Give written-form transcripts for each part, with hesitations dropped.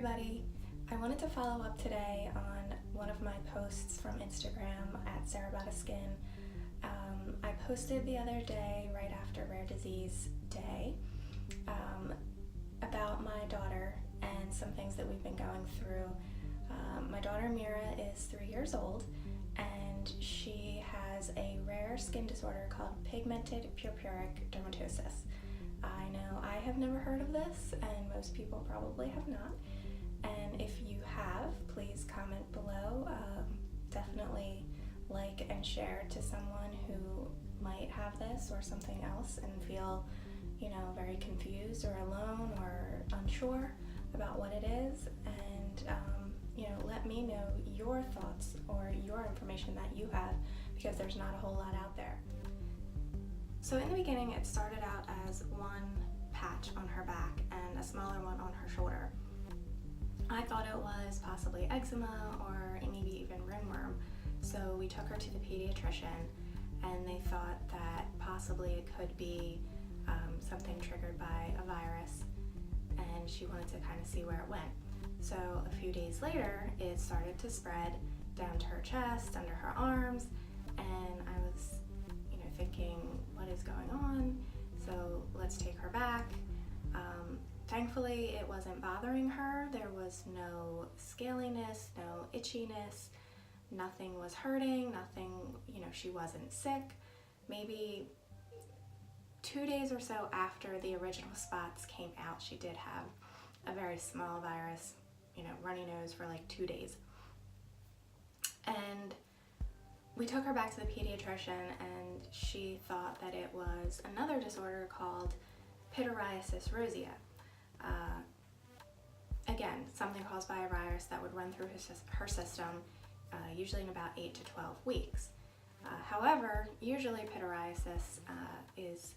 everybody. I wanted to follow up today on one of my posts from Instagram at Sarah About a Skin. I posted the other day, right after Rare Disease Day, about my daughter and some things that we've been going through. My daughter Mira is 3 years old, and she has a rare skin disorder called Pigmented Purpuric Dermatosis. I know I have never heard of this, and most people probably have not. And if you have, please comment below. Definitely like and share to someone who might have this or something else and feel, very confused or alone or unsure about what it is. And, let me know your thoughts or your information that you have, because there's not a whole lot out there. So in the beginning, it started out as one patch on her back and a smaller one on her shoulder. I thought it was possibly eczema or maybe even ringworm, so we took her to the pediatrician, and they thought that possibly it could be something triggered by a virus, and she wanted to kind of see where it went. So a few days later, it started to spread down to her chest, under her arms, and I was thinking, what is going on? So let's take her back. Thankfully, it wasn't bothering her. There was no scaliness, no itchiness, nothing was hurting, nothing, she wasn't sick. Maybe 2 days or so after the original spots came out, she did have a very small virus, runny nose for like 2 days. And we took her back to the pediatrician, and she thought that it was another disorder called pityriasis rosea. Again, something caused by a virus that would run through her system, usually in about 8 to 12 weeks. However, usually pityriasis is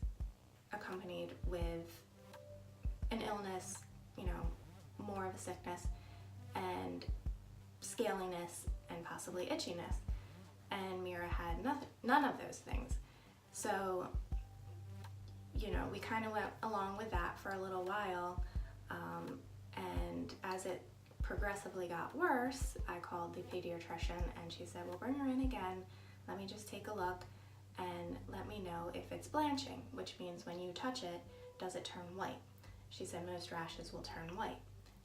accompanied with an illness, more of a sickness, and scaliness, and possibly itchiness. And Mira had none of those things. So, we kind of went along with that for a little while, and as it progressively got worse, I called the pediatrician, and she said, well, bring her in again, let me just take a look, and let me know if it's blanching, which means when you touch it, does it turn white? She said most rashes will turn white,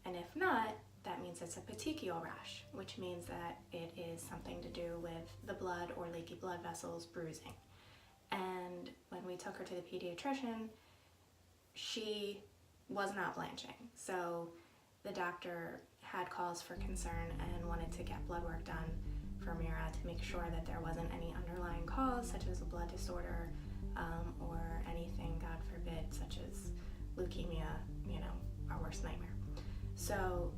and if not, that means it's a petechial rash, which means that it is something to do with the blood or leaky blood vessels bruising. And when we took her to the pediatrician, she was not blanching. So the doctor had cause for concern and wanted to get blood work done for Mira to make sure that there wasn't any underlying cause, such as a blood disorder, or anything, God forbid, such as leukemia, our worst nightmare. So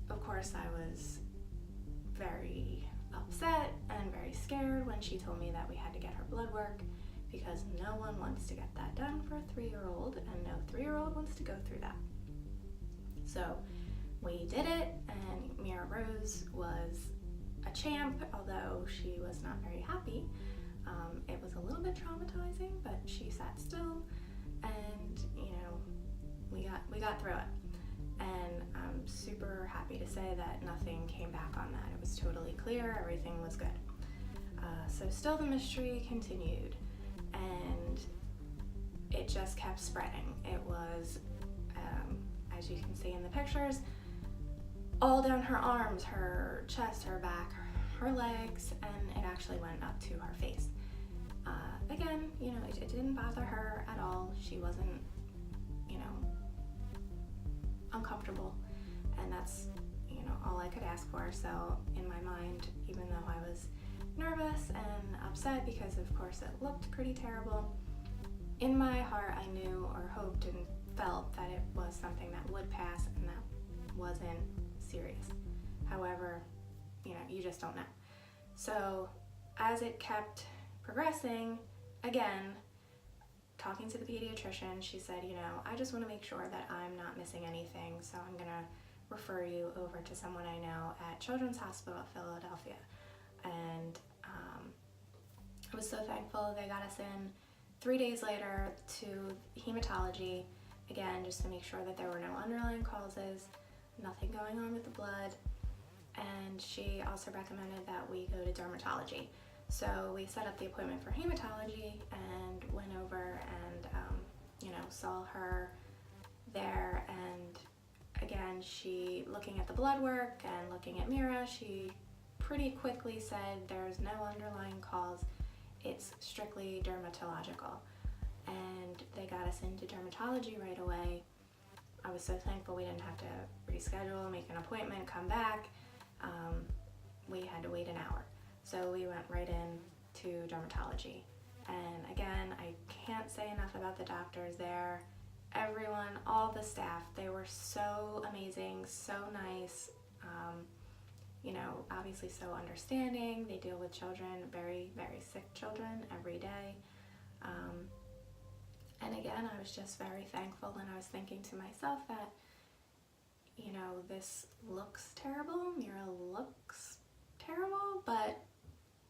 of course, I was very upset and very scared when she told me that we had to get her blood work, because no one wants to get that done for a 3-year-old, and no 3-year-old wants to go through that. So we did it, and Mira Rose was a champ, although she was not very happy. It was a little bit traumatizing, but she sat still, and we got through it. And I'm super happy to say that nothing came back on that. It was totally clear, everything was good. So still the mystery continued, and it just kept spreading. It was, as you can see in the pictures, all down her arms, her chest, her back, her legs, and it actually went up to her face. Again, it didn't bother her at all. She wasn't, uncomfortable, and that's all I could ask for. So in my mind, even though I was nervous and upset because of course it looked pretty terrible, in my heart I knew or hoped and felt that it was something that would pass and that wasn't serious. However, you just don't know. So as it kept progressing, again, talking to the pediatrician, she said, I just want to make sure that I'm not missing anything, so I'm going to refer you over to someone I know at Children's Hospital of Philadelphia. And I was so thankful they got us in 3 days later to hematology, again, just to make sure that there were no underlying causes. nothing going on with the blood, and she also recommended that we go to dermatology. So we set up the appointment for hematology and went over and saw her there. And again, she, looking at the blood work and looking at Mira, she pretty quickly said there's no underlying cause, it's strictly dermatological. And they got us into dermatology right away. I was so thankful we didn't have to reschedule, make an appointment, come back. We had to wait an hour. So we went right in to dermatology. And again, I can't say enough about the doctors there. Everyone, all the staff, they were so amazing, so nice, obviously so understanding. They deal with children, very, very sick children every day. And again, I was just very thankful, and I was thinking to myself that, this looks terrible, Mira looks terrible, but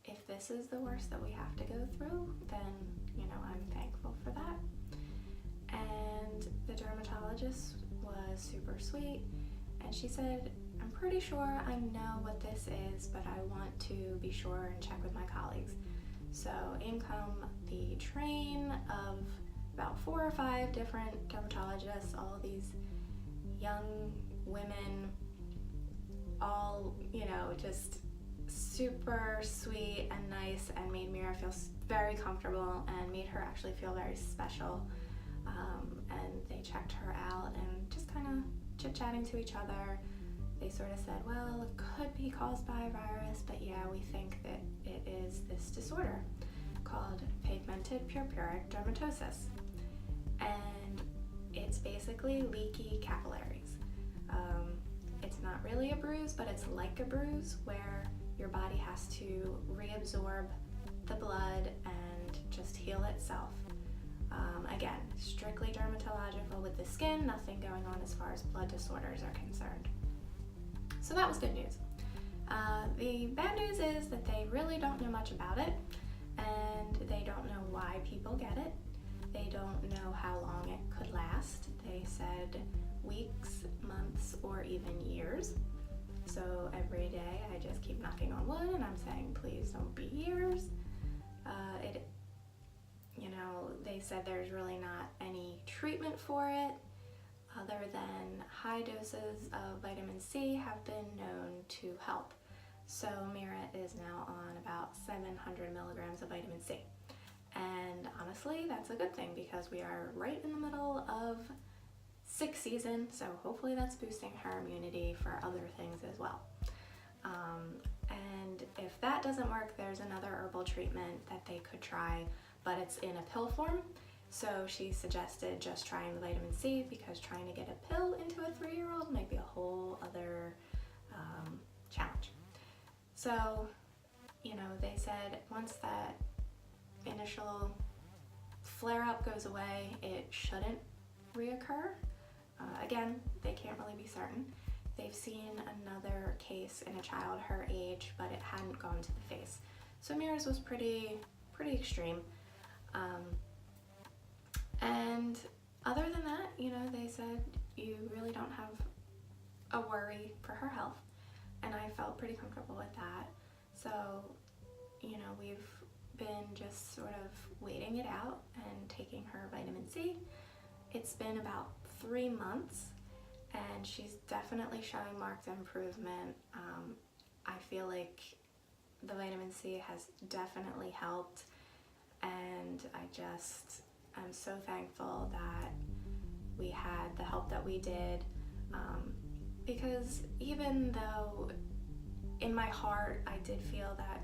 if this is the worst that we have to go through, then, I'm thankful for that. And the dermatologist was super sweet, and she said, I'm pretty sure I know what this is, but I want to be sure and check with my colleagues. So in come the train of about 4 or 5 different dermatologists, all these young women, all, just super sweet and nice, and made Mira feel very comfortable and made her actually feel very special. And they checked her out and just kind of chit-chatting to each other. They sort of said, well, it could be caused by a virus, but yeah, we think that it is this disorder called Pigmented Purpuric Dermatosis. And it's basically leaky capillaries. It's not really a bruise, but it's like a bruise where your body has to reabsorb the blood and just heal itself. Again, strictly dermatological with the skin, nothing going on as far as blood disorders are concerned. So that was good news. The bad news is that they really don't know much about it, and they don't know why people get it. They don't know how long it could last. They said weeks, months, or even years. So every day I just keep knocking on wood and I'm saying, please don't be years. They said there's really not any treatment for it other than high doses of vitamin C have been known to help. So Mira is now on about 700 milligrams of vitamin C. And honestly, that's a good thing because we are right in the middle of sick season, so hopefully that's boosting her immunity for other things as well. And if that doesn't work, there's another herbal treatment that they could try, but it's in a pill form. So she suggested just trying the vitamin C because trying to get a pill into a 3-year-old might be a whole other challenge. So, they said once that initial flare-up goes away, it shouldn't reoccur. Again, they can't really be certain. They've seen another case in a child her age, but it hadn't gone to the face. So Mira's was pretty extreme. And other than that, they said you really don't have a worry for her health. And I felt pretty comfortable with that. So, we've been just sort of waiting it out and taking her vitamin C. It's been about 3 months, and she's definitely showing marked improvement. I feel like the vitamin C has definitely helped, and I'm so thankful that we had the help that we did, because even though in my heart I did feel that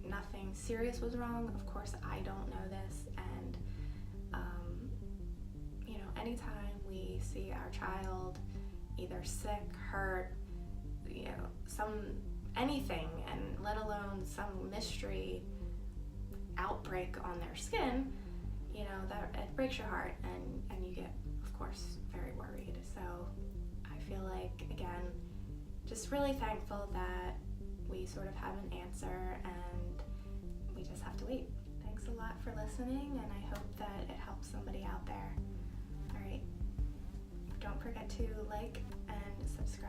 nothing serious was wrong, of course I don't know this, and anytime we see our child either sick, hurt, anything, and let alone some mystery outbreak on their skin, that it breaks your heart, and you get, of course, very worried. So I feel like, again, just really thankful that we sort of have an answer, and we just have to wait. Thanks a lot for listening, and I hope that it helps somebody out there. All right, don't forget to like and subscribe.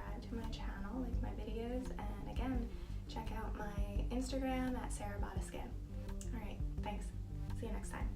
Instagram at Sarah Bada Skin. All right, thanks. See you next time.